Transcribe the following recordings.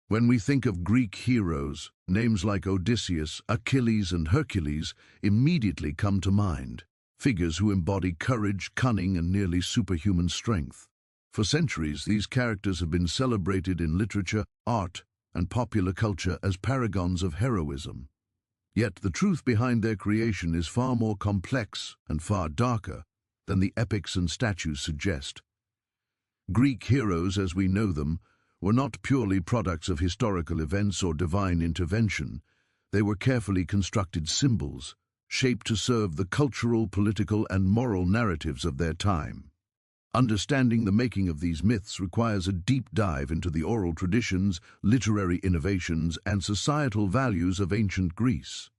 When we think of Greek heroes, names like Odysseus, Achilles, and Hercules immediately come to mind, figures who embody courage, cunning, and nearly superhuman strength. For centuries, these characters have been celebrated in literature, art, and popular culture as paragons of heroism. Yet the truth behind their creation is far more complex and far darker than the epics and statues suggest. Greek heroes, as we know them, were not purely products of historical events or divine intervention. They were carefully constructed symbols, shaped to serve the cultural, political, and moral narratives of their time. Understanding the making of these myths requires a deep dive into the oral traditions, literary innovations, and societal values of ancient Greece.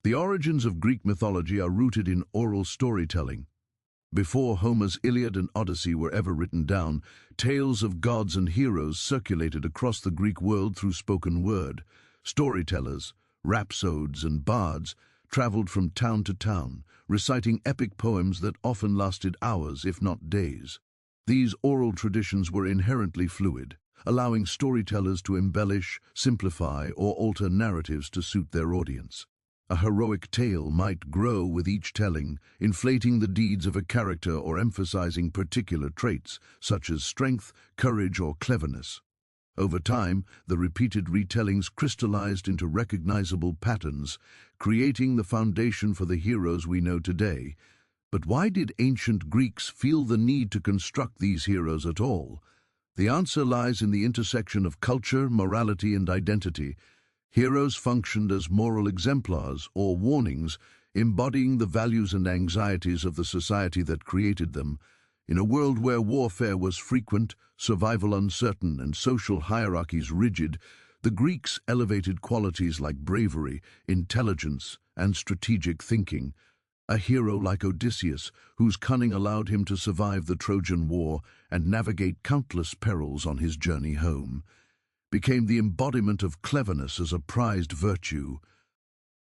The origins of Greek mythology are rooted in oral storytelling. Before Homer's Iliad and Odyssey were ever written down, tales of gods and heroes circulated across the Greek world through spoken word. Storytellers, rhapsodes, and bards traveled from town to town, reciting epic poems that often lasted hours, if not days. These oral traditions were inherently fluid, allowing storytellers to embellish, simplify, or alter narratives to suit their audience. A heroic tale might grow with each telling, inflating the deeds of a character or emphasizing particular traits, such as strength, courage, or cleverness. Over time, the repeated retellings crystallized into recognizable patterns, creating the foundation for the heroes we know today. But why did ancient Greeks feel the need to construct these heroes at all? The answer lies in the intersection of culture, morality, and identity. Heroes functioned as moral exemplars, or warnings, embodying the values and anxieties of the society that created them. In a world where warfare was frequent, survival uncertain, and social hierarchies rigid, the Greeks elevated qualities like bravery, intelligence, and strategic thinking. A hero like Odysseus, whose cunning allowed him to survive the Trojan War and navigate countless perils on his journey home, became the embodiment of cleverness as a prized virtue.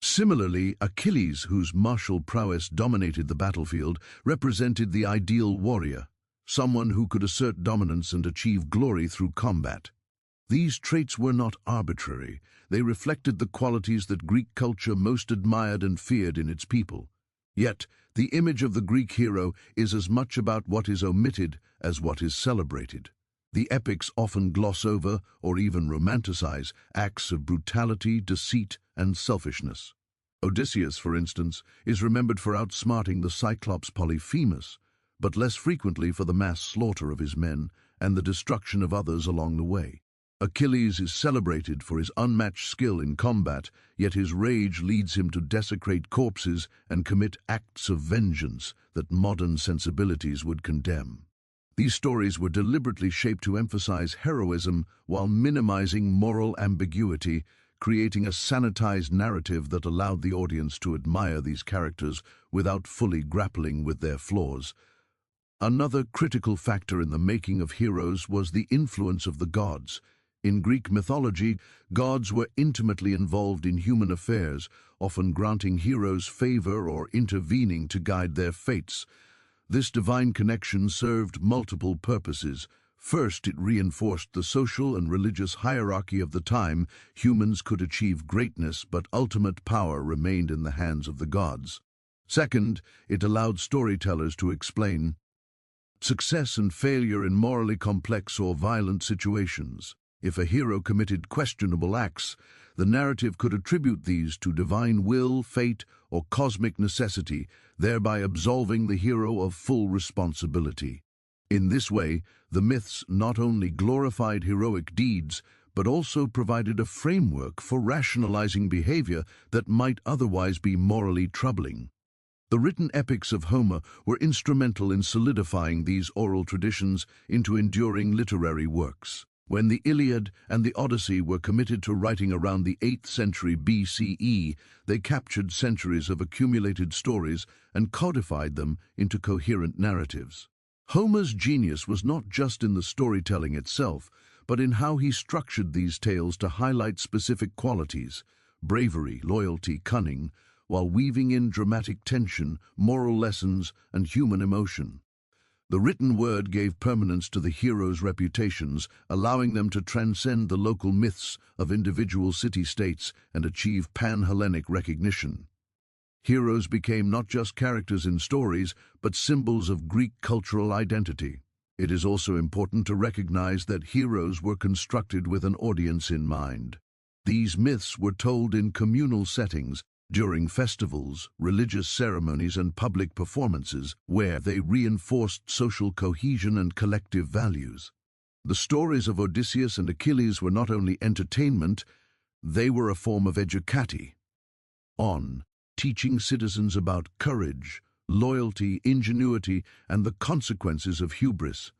Similarly, Achilles, whose martial prowess dominated the battlefield, represented the ideal warrior, someone who could assert dominance and achieve glory through combat. These traits were not arbitrary. They reflected the qualities that Greek culture most admired and feared in its people. Yet, the image of the Greek hero is as much about what is omitted as what is celebrated. The epics often gloss over, or even romanticize, acts of brutality, deceit, and selfishness. Odysseus, for instance, is remembered for outsmarting the Cyclops Polyphemus, but less frequently for the mass slaughter of his men and the destruction of others along the way. Achilles is celebrated for his unmatched skill in combat, yet his rage leads him to desecrate corpses and commit acts of vengeance that modern sensibilities would condemn. These stories were deliberately shaped to emphasize heroism while minimizing moral ambiguity, creating a sanitized narrative that allowed the audience to admire these characters without fully grappling with their flaws. Another critical factor in the making of heroes was the influence of the gods. In Greek mythology, gods were intimately involved in human affairs, often granting heroes favor or intervening to guide their fates. This divine connection served multiple purposes. First, it reinforced the social and religious hierarchy of the time. Humans could achieve greatness, but ultimate power remained in the hands of the gods. Second, it allowed storytellers to explain success and failure in morally complex or violent situations. If a hero committed questionable acts, the narrative could attribute these to divine will, fate, or cosmic necessity, thereby absolving the hero of full responsibility. In this way, the myths not only glorified heroic deeds, but also provided a framework for rationalizing behavior that might otherwise be morally troubling. The written epics of Homer were instrumental in solidifying these oral traditions into enduring literary works. When the Iliad and the Odyssey were committed to writing around the 8th century BCE, they captured centuries of accumulated stories and codified them into coherent narratives. Homer's genius was not just in the storytelling itself, but in how he structured these tales to highlight specific qualities, bravery, loyalty, cunning, while weaving in dramatic tension, moral lessons, and human emotion. The written word gave permanence to the heroes' reputations, allowing them to transcend the local myths of individual city-states and achieve pan-Hellenic recognition. Heroes became not just characters in stories, but symbols of Greek cultural identity. It is also important to recognize that heroes were constructed with an audience in mind. These myths were told in communal settings, during festivals, religious ceremonies, and public performances, where they reinforced social cohesion and collective values. The stories of Odysseus and Achilles were not only entertainment, they were a form of educati, teaching citizens about courage, loyalty, ingenuity, and the consequences of hubris.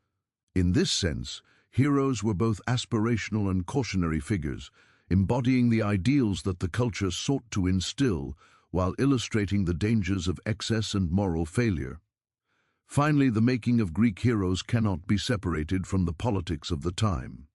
In this sense, heroes were both aspirational and cautionary figures, embodying the ideals that the culture sought to instill while illustrating the dangers of excess and moral failure. Finally, the making of Greek heroes cannot be separated from the politics of the time.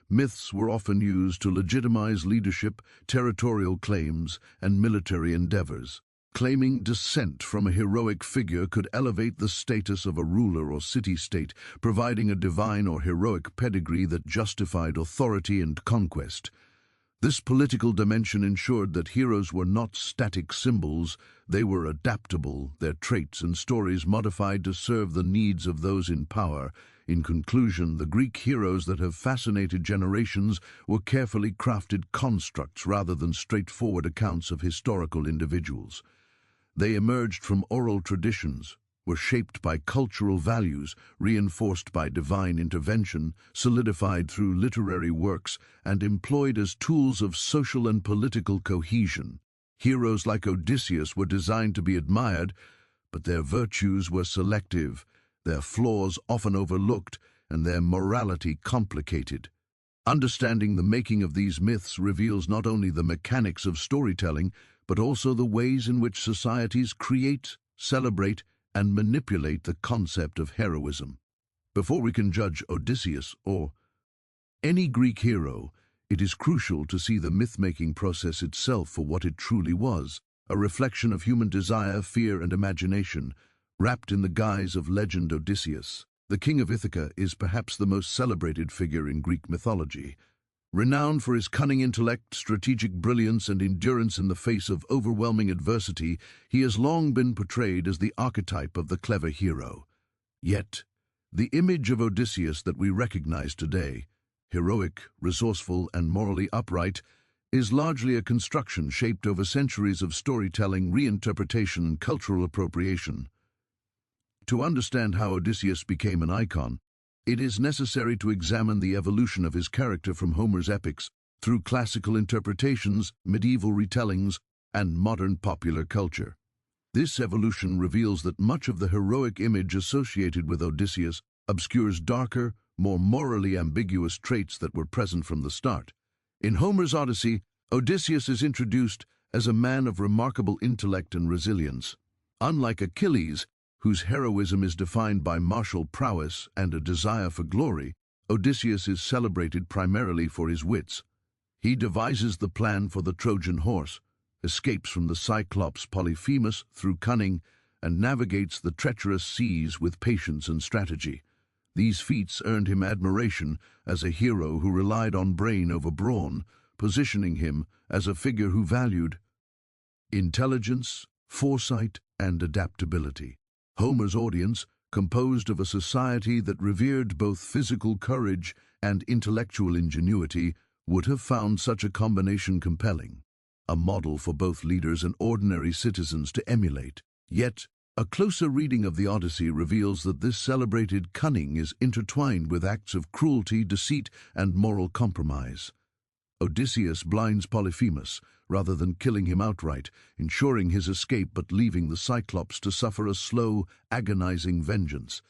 Myths were often used to legitimize leadership, territorial claims, and military endeavors. Claiming descent from a heroic figure could elevate the status of a ruler or city-state, providing a divine or heroic pedigree that justified authority and conquest. This political dimension ensured that heroes were not static symbols, they were adaptable, their traits and stories modified to serve the needs of those in power. In conclusion, the Greek heroes that have fascinated generations were carefully crafted constructs rather than straightforward accounts of historical individuals. They emerged from oral traditions, were shaped by cultural values, reinforced by divine intervention, solidified through literary works, and employed as tools of social and political cohesion. Heroes like Odysseus were designed to be admired, but their virtues were selective, their flaws often overlooked, and their morality complicated. Understanding the making of these myths reveals not only the mechanics of storytelling, but also the ways in which societies create, celebrate, and manipulate the concept of heroism. Before we can judge Odysseus or any Greek hero, it is crucial to see the myth-making process itself for what it truly was, a reflection of human desire, fear, and imagination, wrapped in the guise of legend. Odysseus, the king of Ithaca, is perhaps the most celebrated figure in Greek mythology. Renowned for his cunning intellect, strategic brilliance, and endurance in the face of overwhelming adversity, he has long been portrayed as the archetype of the clever hero. Yet, the image of Odysseus that we recognize today, heroic, resourceful, and morally upright, is largely a construction shaped over centuries of storytelling, reinterpretation, and cultural appropriation. To understand how Odysseus became an icon, it is necessary to examine the evolution of his character from Homer's epics through classical interpretations, medieval retellings, and modern popular culture. This evolution reveals that much of the heroic image associated with Odysseus obscures darker, more morally ambiguous traits that were present from the start. In Homer's Odyssey, Odysseus is introduced as a man of remarkable intellect and resilience. Unlike Achilles, whose heroism is defined by martial prowess and a desire for glory, Odysseus is celebrated primarily for his wits. He devises the plan for the Trojan horse, escapes from the Cyclops Polyphemus through cunning, and navigates the treacherous seas with patience and strategy. These feats earned him admiration as a hero who relied on brain over brawn, positioning him as a figure who valued intelligence, foresight, and adaptability. Homer's audience, composed of a society that revered both physical courage and intellectual ingenuity, would have found such a combination compelling, a model for both leaders and ordinary citizens to emulate. Yet, a closer reading of the Odyssey reveals that this celebrated cunning is intertwined with acts of cruelty, deceit, and moral compromise. Odysseus blinds Polyphemus, rather than killing him outright, ensuring his escape but leaving the Cyclops to suffer a slow, agonizing vengeance.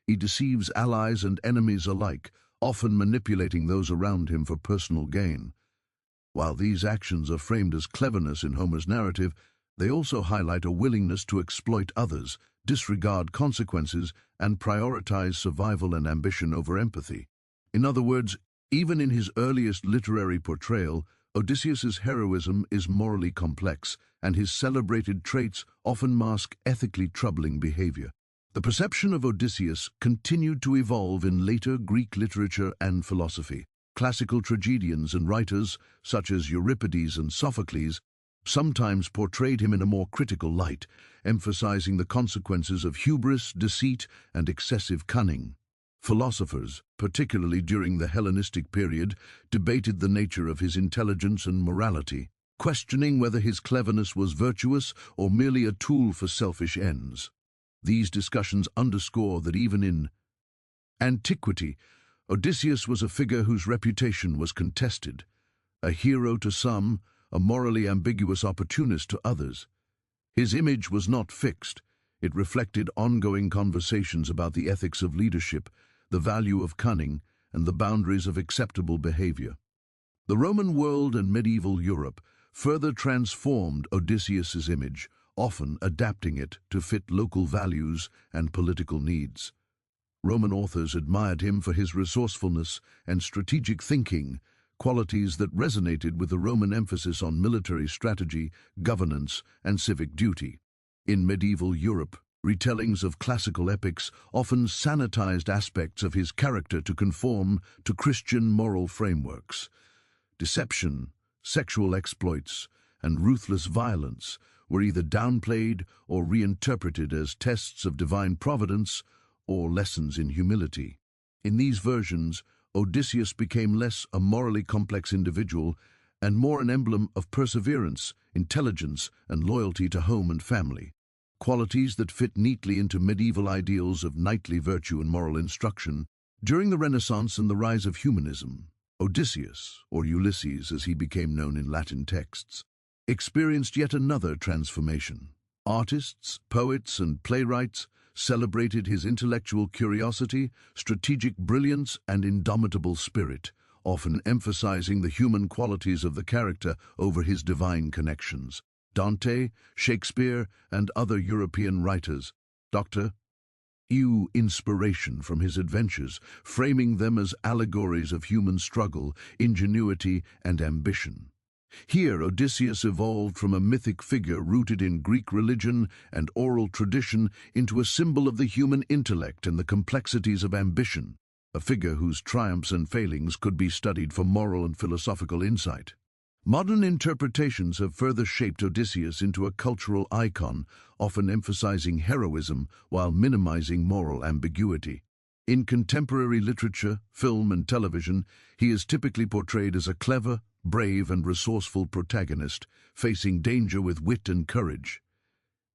He deceives allies and enemies alike, often manipulating those around him for personal gain. While these actions are framed as cleverness in Homer's narrative, they also highlight a willingness to exploit others, disregard consequences, and prioritize survival and ambition over empathy. In other words, even in his earliest literary portrayal, Odysseus's heroism is morally complex, and his celebrated traits often mask ethically troubling behavior. The perception of Odysseus continued to evolve in later Greek literature and philosophy. Classical tragedians and writers, such as Euripides and Sophocles, sometimes portrayed him in a more critical light, emphasizing the consequences of hubris, deceit, and excessive cunning. Philosophers, particularly during the Hellenistic period, debated the nature of his intelligence and morality, questioning whether his cleverness was virtuous or merely a tool for selfish ends. These discussions underscore that even in antiquity, Odysseus was a figure whose reputation was contested, a hero to some, a morally ambiguous opportunist to others. His image was not fixed. It reflected ongoing conversations about the ethics of leadership, the value of cunning, and the boundaries of acceptable behavior. The Roman world and medieval Europe further transformed Odysseus's image, often adapting it to fit local values and political needs. Roman authors admired him for his resourcefulness and strategic thinking, qualities that resonated with the Roman emphasis on military strategy, governance, and civic duty. In medieval Europe, retellings of classical epics often sanitized aspects of his character to conform to Christian moral frameworks. Deception, sexual exploits, and ruthless violence were either downplayed or reinterpreted as tests of divine providence or lessons in humility. In these versions, Odysseus became less a morally complex individual and more an emblem of perseverance, intelligence, and loyalty to home and family, qualities that fit neatly into medieval ideals of knightly virtue and moral instruction. During the Renaissance and the rise of humanism, Odysseus, or Ulysses as he became known in Latin texts, experienced yet another transformation. Artists, poets, and playwrights celebrated his intellectual curiosity, strategic brilliance, and indomitable spirit, often emphasizing the human qualities of the character over his divine connections. Dante, Shakespeare, and other European writers, drew inspiration from his adventures, framing them as allegories of human struggle, ingenuity, and ambition. Here, Odysseus evolved from a mythic figure rooted in Greek religion and oral tradition into a symbol of the human intellect and the complexities of ambition, a figure whose triumphs and failings could be studied for moral and philosophical insight. Modern interpretations have further shaped Odysseus into a cultural icon, often emphasizing heroism while minimizing moral ambiguity. In contemporary literature, film, and television, he is typically portrayed as a clever, brave, and resourceful protagonist, facing danger with wit and courage.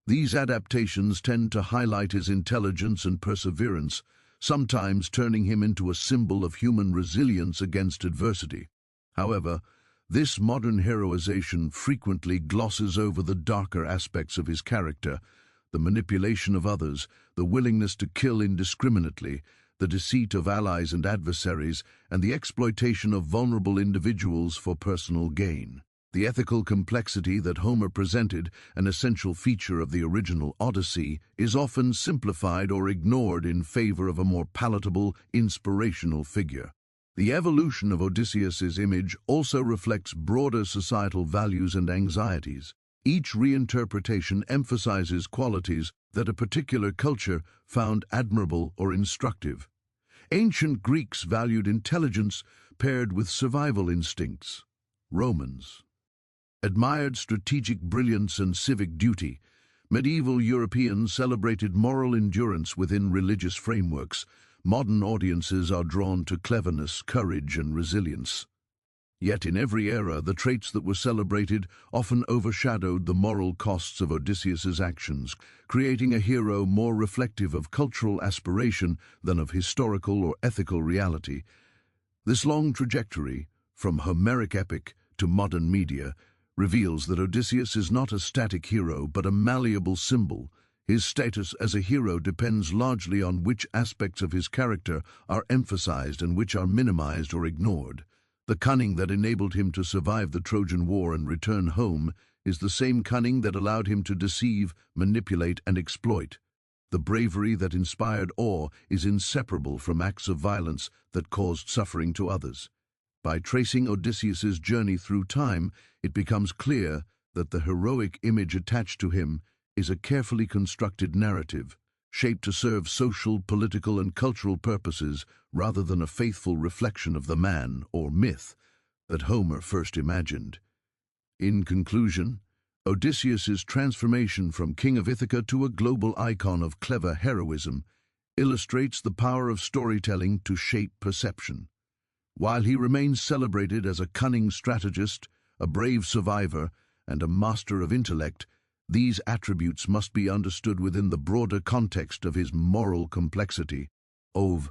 These adaptations tend to highlight his intelligence and perseverance, sometimes turning him into a symbol of human resilience against adversity. However, this modern heroization frequently glosses over the darker aspects of his character, the manipulation of others, the willingness to kill indiscriminately, the deceit of allies and adversaries, and the exploitation of vulnerable individuals for personal gain. The ethical complexity that Homer presented, an essential feature of the original Odyssey, is often simplified or ignored in favor of a more palatable, inspirational figure. The evolution of Odysseus's image also reflects broader societal values and anxieties. Each reinterpretation emphasizes qualities that a particular culture found admirable or instructive. Ancient Greeks valued intelligence paired with survival instincts. Romans admired strategic brilliance and civic duty. Medieval Europeans celebrated moral endurance within religious frameworks. Modern audiences are drawn to cleverness, courage, and resilience. Yet in every era, the traits that were celebrated often overshadowed the moral costs of Odysseus's actions, creating a hero more reflective of cultural aspiration than of historical or ethical reality. This long trajectory, from Homeric epic to modern media, reveals that Odysseus is not a static hero but a malleable symbol. His status as a hero depends largely on which aspects of his character are emphasized and which are minimized or ignored. The cunning that enabled him to survive the Trojan War and return home is the same cunning that allowed him to deceive, manipulate, and exploit. The bravery that inspired awe is inseparable from acts of violence that caused suffering to others. By tracing Odysseus's journey through time, it becomes clear that the heroic image attached to him is a carefully constructed narrative, shaped to serve social, political, and cultural purposes rather than a faithful reflection of the man, or myth, that Homer first imagined. In conclusion, Odysseus's transformation from king of Ithaca to a global icon of clever heroism illustrates the power of storytelling to shape perception. While he remains celebrated as a cunning strategist, a brave survivor, and a master of intellect, these attributes must be understood within the broader context of his moral complexity. Over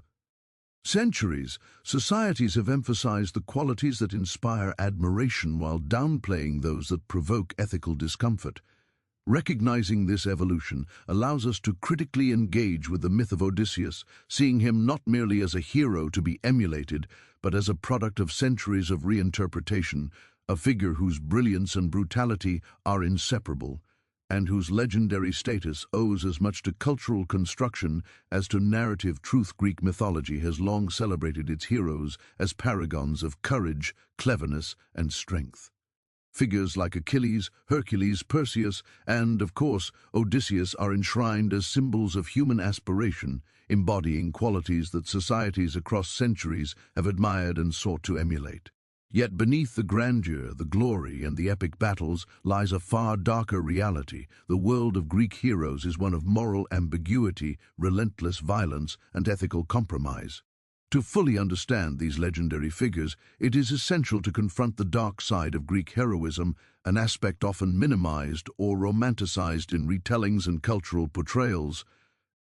centuries, societies have emphasized the qualities that inspire admiration while downplaying those that provoke ethical discomfort. Recognizing this evolution allows us to critically engage with the myth of Odysseus, seeing him not merely as a hero to be emulated, but as a product of centuries of reinterpretation, a figure whose brilliance and brutality are inseparable, and whose legendary status owes as much to cultural construction as to narrative truth. Greek mythology has long celebrated its heroes as paragons of courage, cleverness, and strength. Figures like Achilles, Hercules, Perseus, and, of course, Odysseus are enshrined as symbols of human aspiration, embodying qualities that societies across centuries have admired and sought to emulate. Yet beneath the grandeur, the glory, and the epic battles lies a far darker reality. The world of Greek heroes is one of moral ambiguity, relentless violence, and ethical compromise. To fully understand these legendary figures, it is essential to confront the dark side of Greek heroism, an aspect often minimized or romanticized in retellings and cultural portrayals.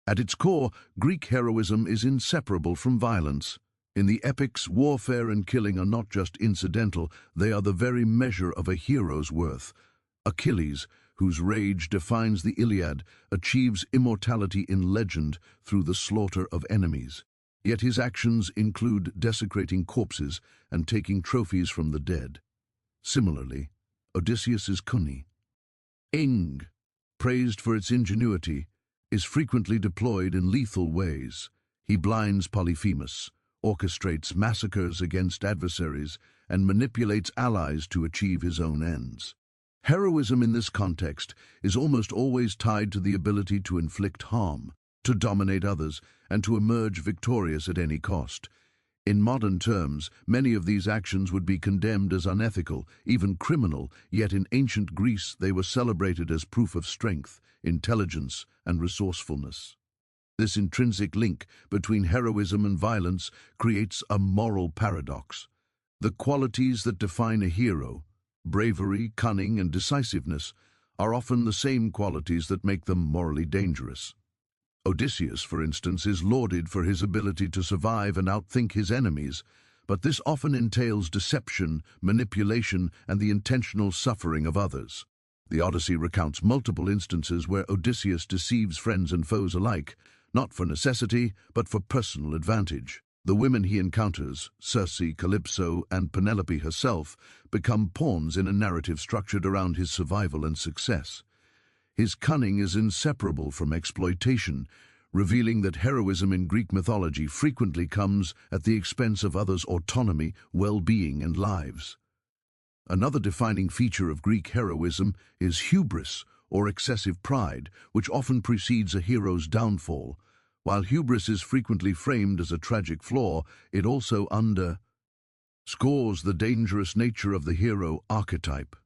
At its core, Greek heroism is inseparable from violence. In the epics, warfare and killing are not just incidental, they are the very measure of a hero's worth. Achilles, whose rage defines the Iliad, achieves immortality in legend through the slaughter of enemies. Yet his actions include desecrating corpses and taking trophies from the dead. Similarly, Odysseus's cunning, praised for its ingenuity, is frequently deployed in lethal ways. He blinds Polyphemus, orchestrates massacres against adversaries, and manipulates allies to achieve his own ends. Heroism in this context is almost always tied to the ability to inflict harm, to dominate others, and to emerge victorious at any cost. In modern terms, many of these actions would be condemned as unethical, even criminal, yet in ancient Greece they were celebrated as proof of strength, intelligence, and resourcefulness. This intrinsic link between heroism and violence creates a moral paradox. The qualities that define a hero, bravery, cunning, and decisiveness, are often the same qualities that make them morally dangerous. Odysseus, for instance, is lauded for his ability to survive and outthink his enemies, but this often entails deception, manipulation, and the intentional suffering of others. The Odyssey recounts multiple instances where Odysseus deceives friends and foes alike, not for necessity, but for personal advantage. The women he encounters, Circe, Calypso, and Penelope herself, become pawns in a narrative structured around his survival and success. His cunning is inseparable from exploitation, revealing that heroism in Greek mythology frequently comes at the expense of others' autonomy, well-being, and lives. Another defining feature of Greek heroism is hubris, or excessive pride, which often precedes a hero's downfall. While hubris is frequently framed as a tragic flaw, it also underscores the dangerous nature of the hero archetype.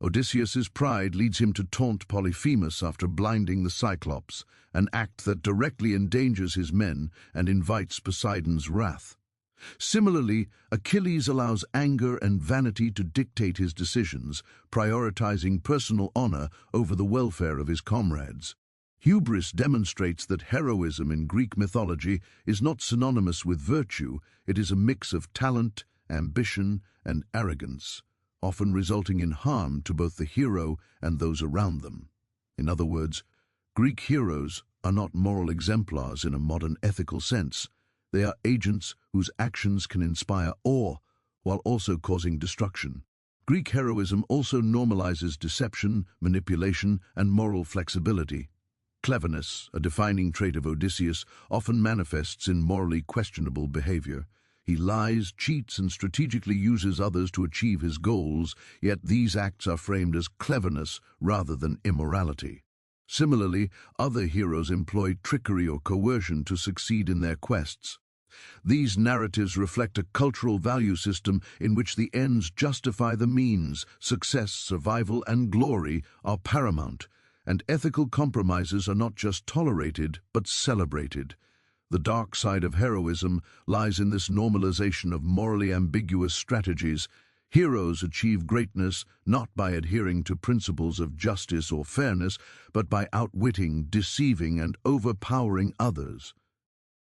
Odysseus's pride leads him to taunt Polyphemus after blinding the Cyclops, an act that directly endangers his men and invites Poseidon's wrath. Similarly, Achilles allows anger and vanity to dictate his decisions, prioritizing personal honor over the welfare of his comrades. Hubris demonstrates that heroism in Greek mythology is not synonymous with virtue. It is a mix of talent, ambition, and arrogance, often resulting in harm to both the hero and those around them. In other words, Greek heroes are not moral exemplars in a modern ethical sense. They are agents whose actions can inspire awe while also causing destruction. Greek heroism also normalizes deception, manipulation, and moral flexibility. Cleverness, a defining trait of Odysseus, often manifests in morally questionable behavior. He lies, cheats, and strategically uses others to achieve his goals, yet these acts are framed as cleverness rather than immorality. Similarly, other heroes employ trickery or coercion to succeed in their quests. These narratives reflect a cultural value system in which the ends justify the means. Success, survival, and glory are paramount, and ethical compromises are not just tolerated, but celebrated. The dark side of heroism lies in this normalization of morally ambiguous strategies. Heroes achieve greatness not by adhering to principles of justice or fairness, but by outwitting, deceiving, and overpowering others.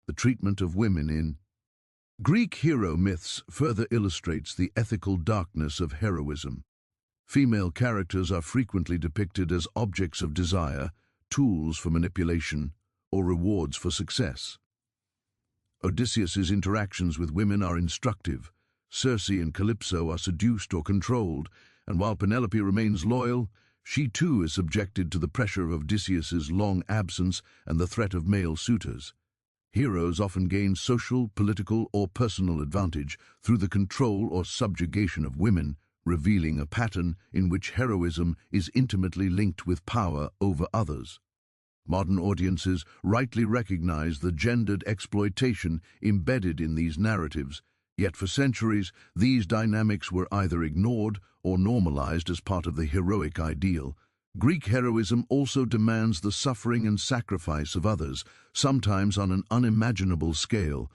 The treatment of women in Greek hero myths further illustrates the ethical darkness of heroism. Female characters are frequently depicted as objects of desire, tools for manipulation, or rewards for success. Odysseus's interactions with women are instructive. Circe and Calypso are seduced or controlled, and while Penelope remains loyal, she too is subjected to the pressure of Odysseus's long absence and the threat of male suitors. Heroes often gain social, political, or personal advantage through the control or subjugation of women, revealing a pattern in which heroism is intimately linked with power over others. Modern audiences rightly recognize the gendered exploitation embedded in these narratives, yet for centuries these dynamics were either ignored or normalized as part of the heroic ideal. Greek heroism also demands the suffering and sacrifice of others, sometimes on an unimaginable scale.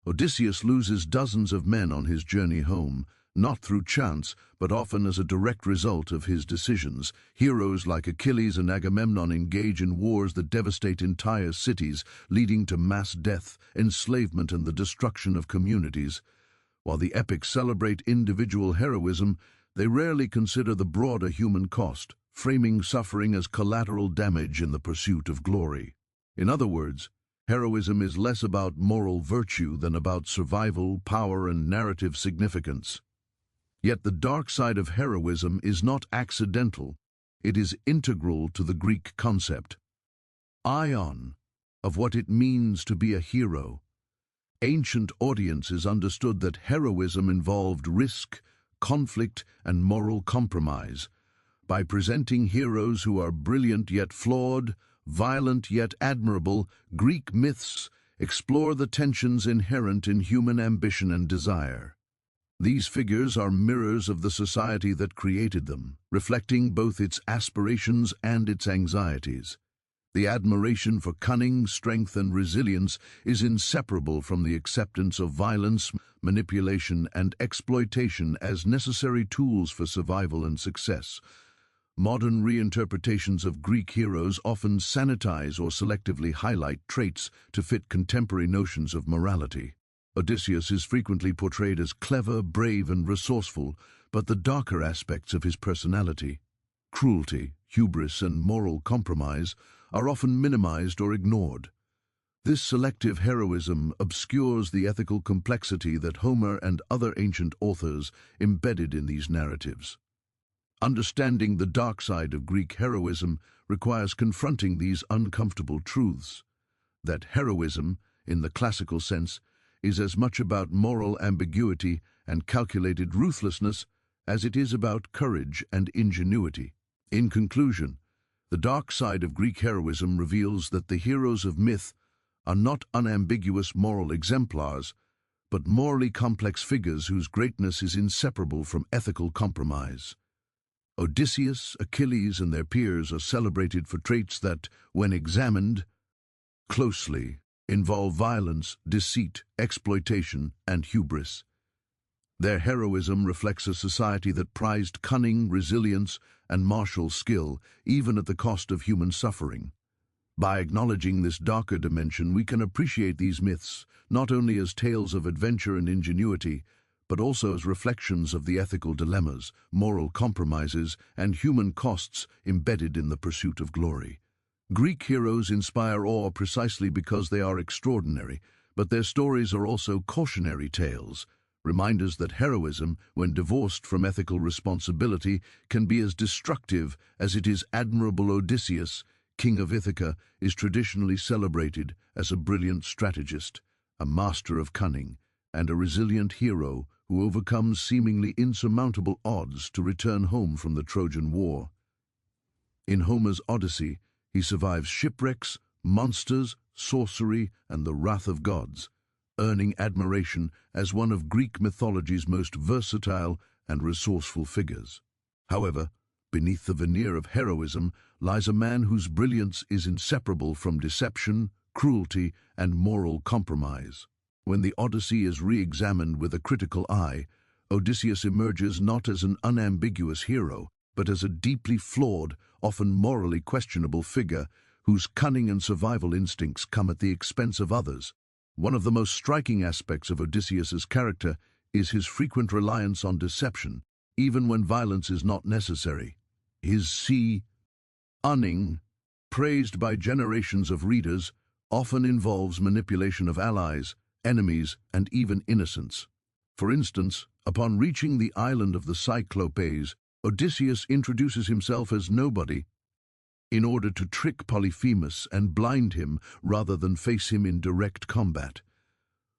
Odysseus loses dozens of men on his journey home, not through chance, but often as a direct result of his decisions. Heroes like Achilles and Agamemnon engage in wars that devastate entire cities, leading to mass death, enslavement, and the destruction of communities. While the epics celebrate individual heroism, they rarely consider the broader human cost, framing suffering as collateral damage in the pursuit of glory. In other words, heroism is less about moral virtue than about survival, power, and narrative significance. Yet the dark side of heroism is not accidental, it is integral to the Greek concept. Ion, of what it means to be a hero. Ancient audiences understood that heroism involved risk, conflict, and moral compromise. By presenting heroes who are brilliant yet flawed, violent yet admirable, Greek myths explore the tensions inherent in human ambition and desire. These figures are mirrors of the society that created them, reflecting both its aspirations and its anxieties. The admiration for cunning, strength, and resilience is inseparable from the acceptance of violence, manipulation, and exploitation as necessary tools for survival and success. Modern reinterpretations of Greek heroes often sanitize or selectively highlight traits to fit contemporary notions of morality. Odysseus is frequently portrayed as clever, brave, and resourceful, but the darker aspects of his personality, cruelty, hubris, and moral compromise, are often minimized or ignored. This selective heroism obscures the ethical complexity that Homer and other ancient authors embedded in these narratives. Understanding the dark side of Greek heroism requires confronting these uncomfortable truths, that heroism, in the classical sense, is as much about moral ambiguity and calculated ruthlessness as it is about courage and ingenuity. In conclusion, the dark side of Greek heroism reveals that the heroes of myth are not unambiguous moral exemplars, but morally complex figures whose greatness is inseparable from ethical compromise. Odysseus, Achilles, and their peers are celebrated for traits that, when examined closely, involve violence, deceit, exploitation, and hubris. Their heroism reflects a society that prized cunning, resilience, and martial skill, even at the cost of human suffering. By acknowledging this darker dimension, we can appreciate these myths not only as tales of adventure and ingenuity, but also as reflections of the ethical dilemmas, moral compromises, and human costs embedded in the pursuit of glory. Greek heroes inspire awe precisely because they are extraordinary, but their stories are also cautionary tales, reminders that heroism, when divorced from ethical responsibility, can be as destructive as it is. Admirable Odysseus, king of Ithaca, is traditionally celebrated as a brilliant strategist, a master of cunning, and a resilient hero who overcomes seemingly insurmountable odds to return home from the Trojan War. In Homer's Odyssey, He survives shipwrecks, monsters, sorcery, and the wrath of gods, earning admiration as one of Greek mythology's most versatile and resourceful figures. However, beneath the veneer of heroism lies a man whose brilliance is inseparable from deception, cruelty, and moral compromise. When the Odyssey is re-examined with a critical eye, Odysseus emerges not as an unambiguous hero, but as a deeply flawed, often morally questionable figure whose cunning and survival instincts come at the expense of others. One of the most striking aspects of Odysseus's character is his frequent reliance on deception, even when violence is not necessary. His cunning, praised by generations of readers, often involves manipulation of allies, enemies, and even innocents. For instance, upon reaching the island of the Cyclopes, Odysseus introduces himself as nobody in order to trick Polyphemus and blind him rather than face him in direct combat.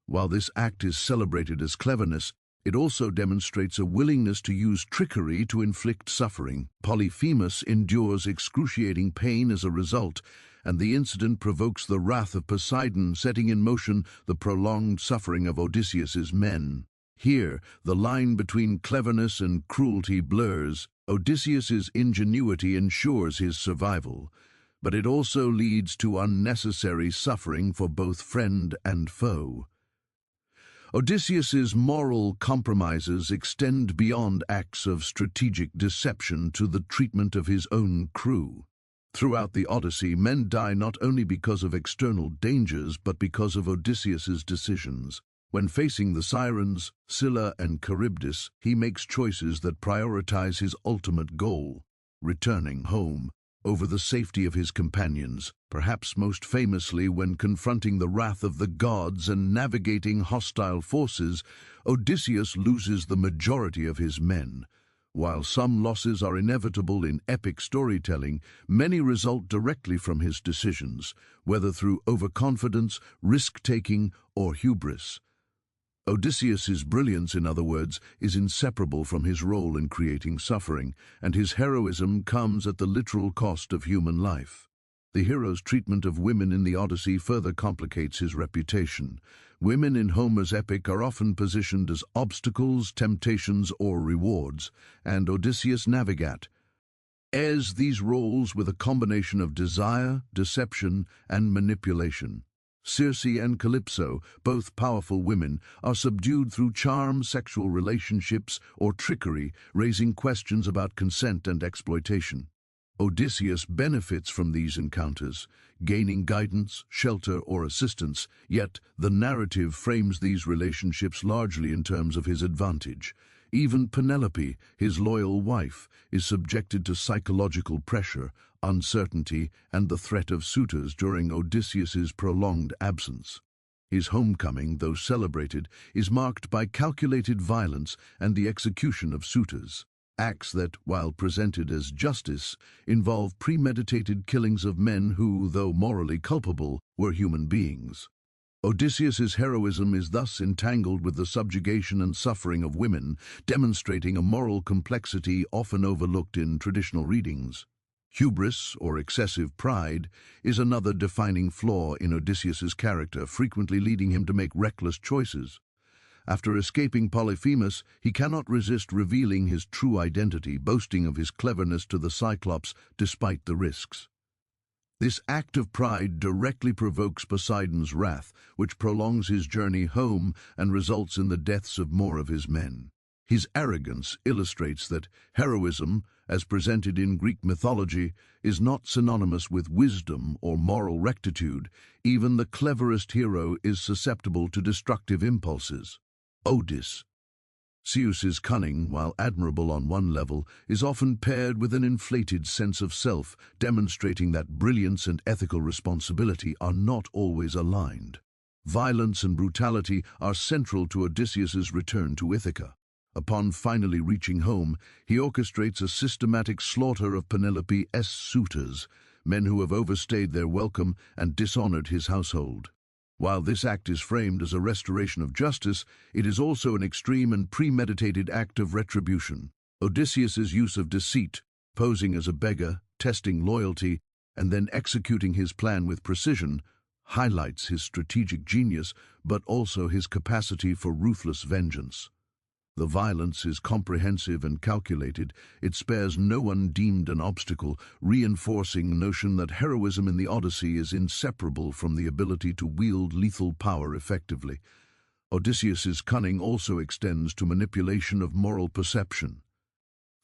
While this act is celebrated as cleverness, it also demonstrates a willingness to use trickery to inflict suffering. Polyphemus endures excruciating pain as a result, and the incident provokes the wrath of Poseidon, setting in motion the prolonged suffering of Odysseus's men. Here, the line between cleverness and cruelty blurs. Odysseus's ingenuity ensures his survival, but it also leads to unnecessary suffering for both friend and foe. Odysseus's moral compromises extend beyond acts of strategic deception to the treatment of his own crew. Throughout the Odyssey, men die not only because of external dangers, but because of Odysseus's decisions. When facing the Sirens, Scylla and Charybdis, he makes choices that prioritize his ultimate goal, returning home, over the safety of his companions, perhaps most famously when confronting the wrath of the gods and navigating hostile forces. Odysseus loses the majority of his men. While some losses are inevitable in epic storytelling, many result directly from his decisions, whether through overconfidence, risk-taking, or hubris. Odysseus's brilliance, in other words, is inseparable from his role in creating suffering, and his heroism comes at the literal cost of human life. The hero's treatment of women in the Odyssey further complicates his reputation. Women in Homer's epic are often positioned as obstacles, temptations, or rewards, and Odysseus navigates these roles with a combination of desire, deception, and manipulation. Circe and Calypso, both powerful women, are subdued through charm, sexual relationships, or trickery, raising questions about consent and exploitation. Odysseus benefits from these encounters, gaining guidance, shelter, or assistance, yet the narrative frames these relationships largely in terms of his advantage. Even Penelope, his loyal wife, is subjected to psychological pressure, uncertainty, and the threat of suitors during Odysseus's prolonged absence. His homecoming, though celebrated, is marked by calculated violence and the execution of suitors. Acts that, while presented as justice, involve premeditated killings of men who, though morally culpable, were human beings. Odysseus's heroism is thus entangled with the subjugation and suffering of women, demonstrating a moral complexity often overlooked in traditional readings. Hubris, or excessive pride, is another defining flaw in Odysseus's character, frequently leading him to make reckless choices. After escaping Polyphemus, he cannot resist revealing his true identity, boasting of his cleverness to the Cyclops despite the risks. This act of pride directly provokes Poseidon's wrath, which prolongs his journey home and results in the deaths of more of his men. His arrogance illustrates that heroism, as presented in Greek mythology, is not synonymous with wisdom or moral rectitude. Even the cleverest hero is susceptible to destructive impulses. Odysseus's cunning, while admirable on one level, is often paired with an inflated sense of self, demonstrating that brilliance and ethical responsibility are not always aligned. Violence and brutality are central to Odysseus's return to Ithaca. Upon finally reaching home, he orchestrates a systematic slaughter of Penelope's suitors, men who have overstayed their welcome and dishonored his household. While this act is framed as a restoration of justice, it is also an extreme and premeditated act of retribution. Odysseus's use of deceit, posing as a beggar, testing loyalty, and then executing his plan with precision, highlights his strategic genius, but also his capacity for ruthless vengeance. The violence is comprehensive and calculated. It spares no one deemed an obstacle, reinforcing the notion that heroism in the Odyssey is inseparable from the ability to wield lethal power effectively. Odysseus's cunning also extends to manipulation of moral perception.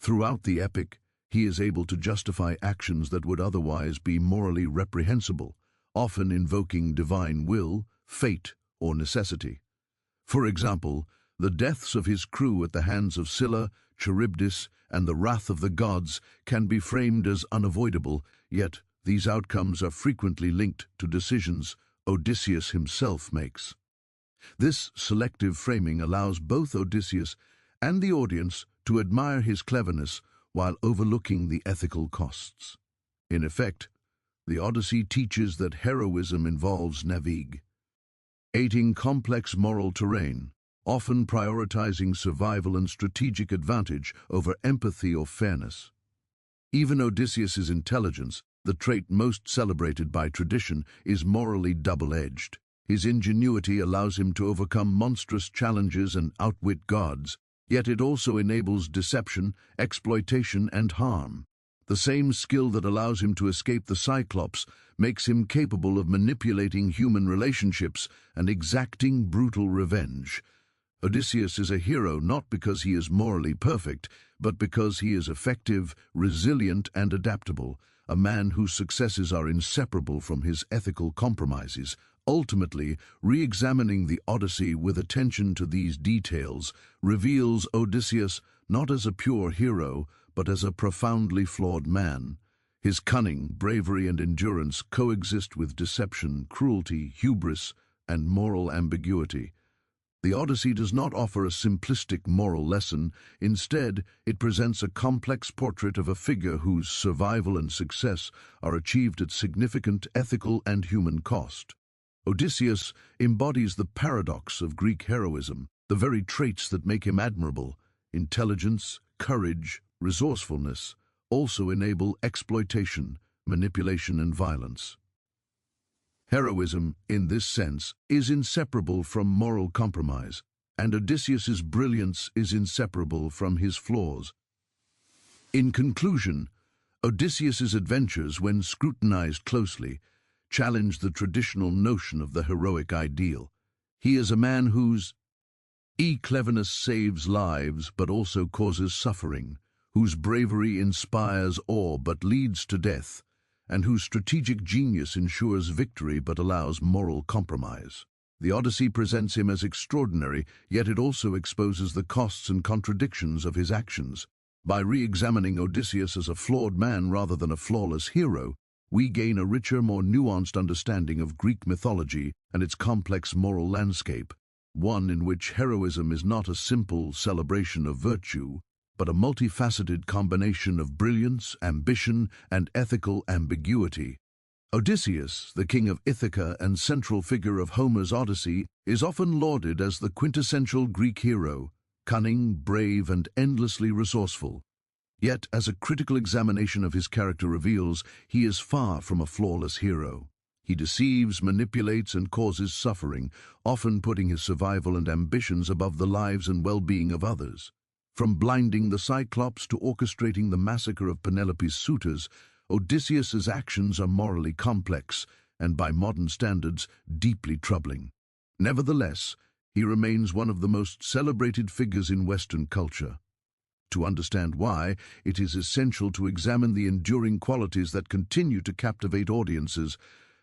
Throughout the epic, he is able to justify actions that would otherwise be morally reprehensible, often invoking divine will, fate, or necessity. For example, the deaths of his crew at the hands of Scylla, Charybdis, and the wrath of the gods can be framed as unavoidable, yet these outcomes are frequently linked to decisions Odysseus himself makes. This selective framing allows both Odysseus and the audience to admire his cleverness while overlooking the ethical costs. In effect, the Odyssey teaches that heroism involves navigating complex moral terrain, often prioritizing survival and strategic advantage over empathy or fairness. Even Odysseus's intelligence, the trait most celebrated by tradition, is morally double-edged. His ingenuity allows him to overcome monstrous challenges and outwit gods, yet it also enables deception, exploitation, and harm. The same skill that allows him to escape the Cyclops makes him capable of manipulating human relationships and exacting brutal revenge. Odysseus is a hero not because he is morally perfect, but because he is effective, resilient, and adaptable, a man whose successes are inseparable from his ethical compromises. Ultimately, re-examining the Odyssey with attention to these details reveals Odysseus not as a pure hero, but as a profoundly flawed man. His cunning, bravery, and endurance coexist with deception, cruelty, hubris, and moral ambiguity. The Odyssey does not offer a simplistic moral lesson. Instead, it presents a complex portrait of a figure whose survival and success are achieved at significant ethical and human cost. Odysseus embodies the paradox of Greek heroism, the very traits that make him admirable. Intelligence, courage, resourcefulness also enable exploitation, manipulation, and violence. Heroism, in this sense, is inseparable from moral compromise, and Odysseus's brilliance is inseparable from his flaws. In conclusion, Odysseus's adventures, when scrutinized closely, challenge the traditional notion of the heroic ideal. He is a man whose cleverness saves lives but also causes suffering, whose bravery inspires awe but leads to death, and whose strategic genius ensures victory but allows moral compromise. The Odyssey presents him as extraordinary, yet it also exposes the costs and contradictions of his actions. By re-examining Odysseus as a flawed man rather than a flawless hero, we gain a richer, more nuanced understanding of Greek mythology and its complex moral landscape, one in which heroism is not a simple celebration of virtue, but a multifaceted combination of brilliance, ambition, and ethical ambiguity. Odysseus, the king of Ithaca and central figure of Homer's Odyssey, is often lauded as the quintessential Greek hero, cunning, brave, and endlessly resourceful. Yet, as a critical examination of his character reveals, he is far from a flawless hero. He deceives, manipulates, and causes suffering, often putting his survival and ambitions above the lives and well-being of others. From blinding the Cyclops to orchestrating the massacre of Penelope's suitors, Odysseus's actions are morally complex and, by modern standards, deeply troubling. Nevertheless, he remains one of the most celebrated figures in Western culture. To understand why, it is essential to examine the enduring qualities that continue to captivate audiences,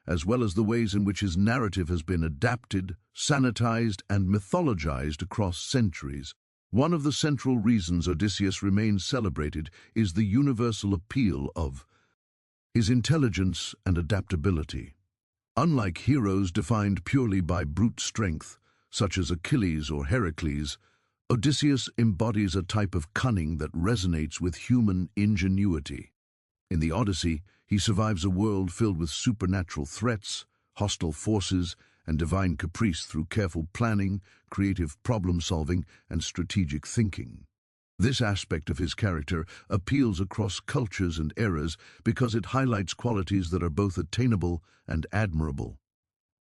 as well as the ways in which his narrative has been adapted, sanitized, and mythologized across centuries. One of the central reasons Odysseus remains celebrated is the universal appeal of his intelligence and adaptability. Unlike heroes defined purely by brute strength, such as Achilles or Heracles, Odysseus embodies a type of cunning that resonates with human ingenuity. In the Odyssey, he survives a world filled with supernatural threats, hostile forces, and divine caprice through careful planning, creative problem-solving, and strategic thinking. This aspect of his character appeals across cultures and eras because it highlights qualities that are both attainable and admirable.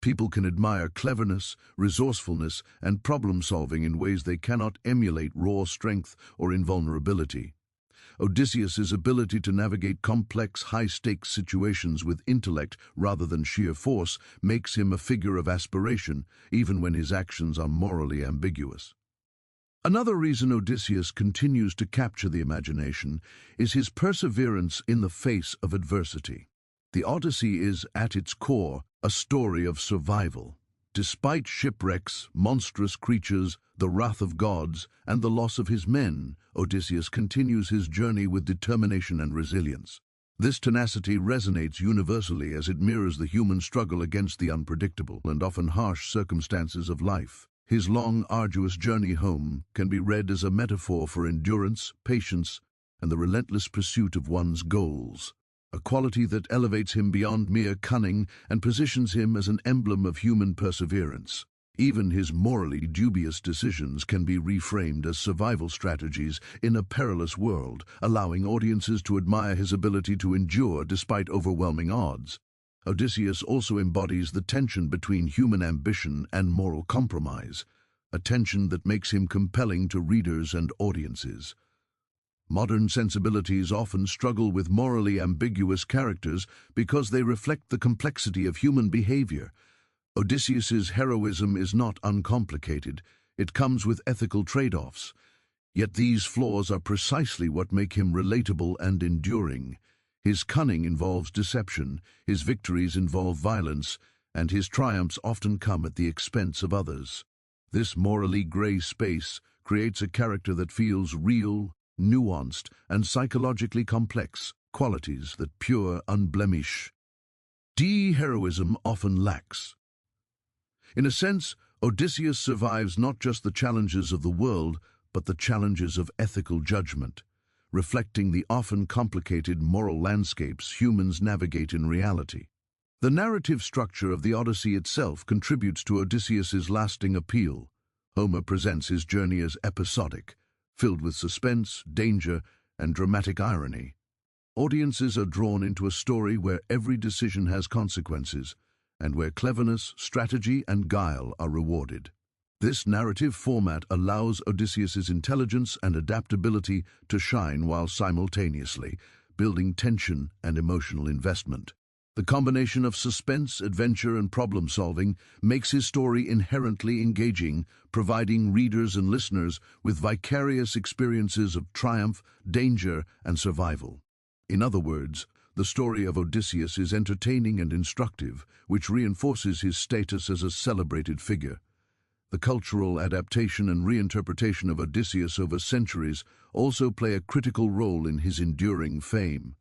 People can admire cleverness, resourcefulness, and problem-solving in ways they cannot emulate raw strength or invulnerability. Odysseus's ability to navigate complex, high-stakes situations with intellect rather than sheer force makes him a figure of aspiration, even when his actions are morally ambiguous. Another reason Odysseus continues to capture the imagination is his perseverance in the face of adversity. The Odyssey is, at its core, a story of survival. Despite shipwrecks, monstrous creatures, the wrath of gods, and the loss of his men, Odysseus continues his journey with determination and resilience. This tenacity resonates universally as it mirrors the human struggle against the unpredictable and often harsh circumstances of life. His long, arduous journey home can be read as a metaphor for endurance, patience, and the relentless pursuit of one's goals, a quality that elevates him beyond mere cunning and positions him as an emblem of human perseverance. Even his morally dubious decisions can be reframed as survival strategies in a perilous world, allowing audiences to admire his ability to endure despite overwhelming odds. Odysseus also embodies the tension between human ambition and moral compromise, a tension that makes him compelling to readers and audiences. Modern sensibilities often struggle with morally ambiguous characters because they reflect the complexity of human behavior. Odysseus's heroism is not uncomplicated. It comes with ethical trade-offs. Yet these flaws are precisely what make him relatable and enduring. His cunning involves deception, his victories involve violence, and his triumphs often come at the expense of others. This morally gray space creates a character that feels real, nuanced, and psychologically complex, qualities that pure, unblemished heroism often lacks. In a sense, Odysseus survives not just the challenges of the world, but the challenges of ethical judgment, reflecting the often complicated moral landscapes humans navigate in reality. The narrative structure of the Odyssey itself contributes to Odysseus's lasting appeal. Homer presents his journey as episodic, filled with suspense, danger, and dramatic irony. Audiences are drawn into a story where every decision has consequences, and where cleverness, strategy, and guile are rewarded. This narrative format allows Odysseus's intelligence and adaptability to shine while simultaneously building tension and emotional investment. The combination of suspense, adventure, and problem-solving makes his story inherently engaging, providing readers and listeners with vicarious experiences of triumph, danger, and survival. In other words, the story of Odysseus is entertaining and instructive, which reinforces his status as a celebrated figure. The cultural adaptation and reinterpretation of Odysseus over centuries also play a critical role in his enduring fame.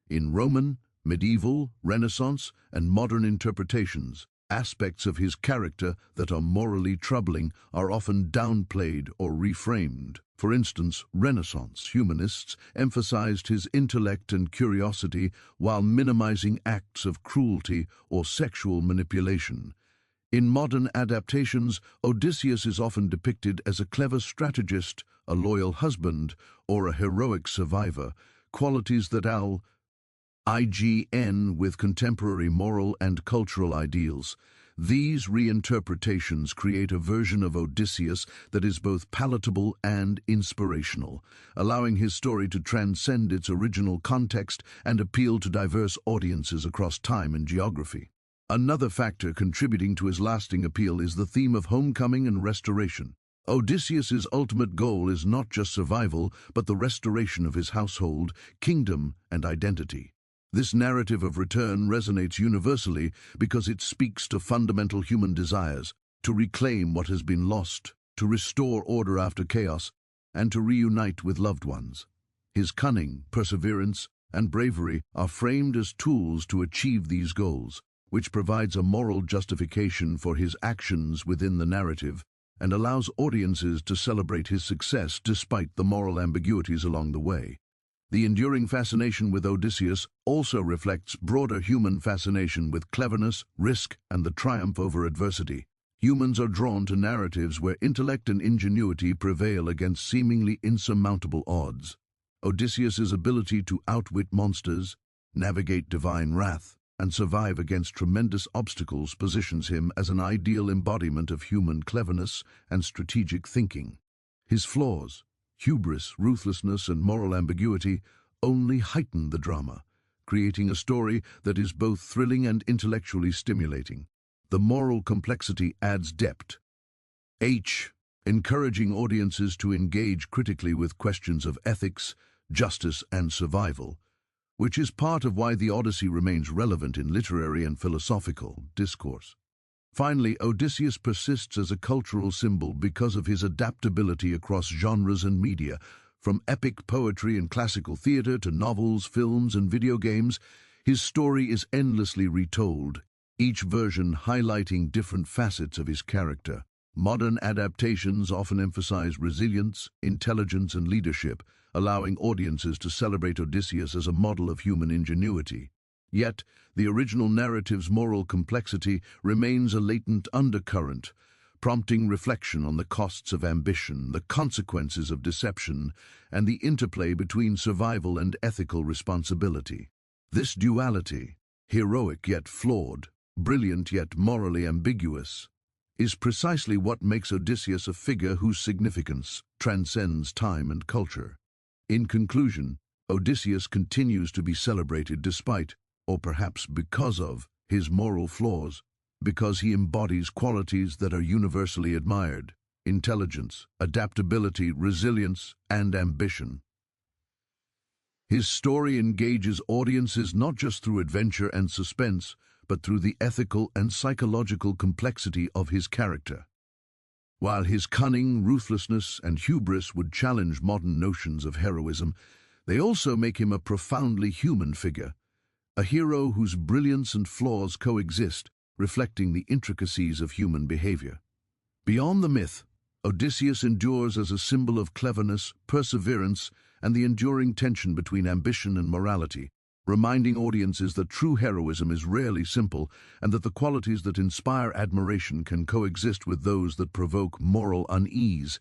In Roman, medieval, Renaissance, and modern interpretations, aspects of his character that are morally troubling are often downplayed or reframed. For instance, Renaissance humanists emphasized his intellect and curiosity while minimizing acts of cruelty or sexual manipulation. In modern adaptations, Odysseus is often depicted as a clever strategist, a loyal husband, or a heroic survivor, qualities that align with contemporary moral and cultural ideals. These reinterpretations create a version of Odysseus that is both palatable and inspirational, allowing his story to transcend its original context and appeal to diverse audiences across time and geography. Another factor contributing to his lasting appeal is the theme of homecoming and restoration. Odysseus's ultimate goal is not just survival, but the restoration of his household, kingdom, and identity. This narrative of return resonates universally because it speaks to fundamental human desires to reclaim what has been lost, to restore order after chaos, and to reunite with loved ones. His cunning, perseverance, and bravery are framed as tools to achieve these goals, which provides a moral justification for his actions within the narrative and allows audiences to celebrate his success despite the moral ambiguities along the way. The enduring fascination with Odysseus also reflects broader human fascination with cleverness, risk, and the triumph over adversity. Humans are drawn to narratives where intellect and ingenuity prevail against seemingly insurmountable odds. Odysseus's ability to outwit monsters, navigate divine wrath, and survive against tremendous obstacles positions him as an ideal embodiment of human cleverness and strategic thinking. His flaws, hubris, ruthlessness, and moral ambiguity only heighten the drama, creating a story that is both thrilling and intellectually stimulating. The moral complexity adds depth. Encouraging audiences to engage critically with questions of ethics, justice, and survival, which is part of why the Odyssey remains relevant in literary and philosophical discourse. Finally, Odysseus persists as a cultural symbol because of his adaptability across genres and media. From epic poetry and classical theater to novels, films, and video games, his story is endlessly retold, each version highlighting different facets of his character. Modern adaptations often emphasize resilience, intelligence, and leadership, allowing audiences to celebrate Odysseus as a model of human ingenuity. Yet, the original narrative's moral complexity remains a latent undercurrent, prompting reflection on the costs of ambition, the consequences of deception, and the interplay between survival and ethical responsibility. This duality, heroic yet flawed, brilliant yet morally ambiguous, is precisely what makes Odysseus a figure whose significance transcends time and culture. In conclusion, Odysseus continues to be celebrated despite, or perhaps because of, his moral flaws, because he embodies qualities that are universally admired: intelligence, adaptability, resilience, and ambition. His story engages audiences not just through adventure and suspense, but through the ethical and psychological complexity of his character. While his cunning, ruthlessness, and hubris would challenge modern notions of heroism, they also make him a profoundly human figure, a hero whose brilliance and flaws coexist, reflecting the intricacies of human behavior. Beyond the myth, Odysseus endures as a symbol of cleverness, perseverance, and the enduring tension between ambition and morality, reminding audiences that true heroism is rarely simple and that the qualities that inspire admiration can coexist with those that provoke moral unease.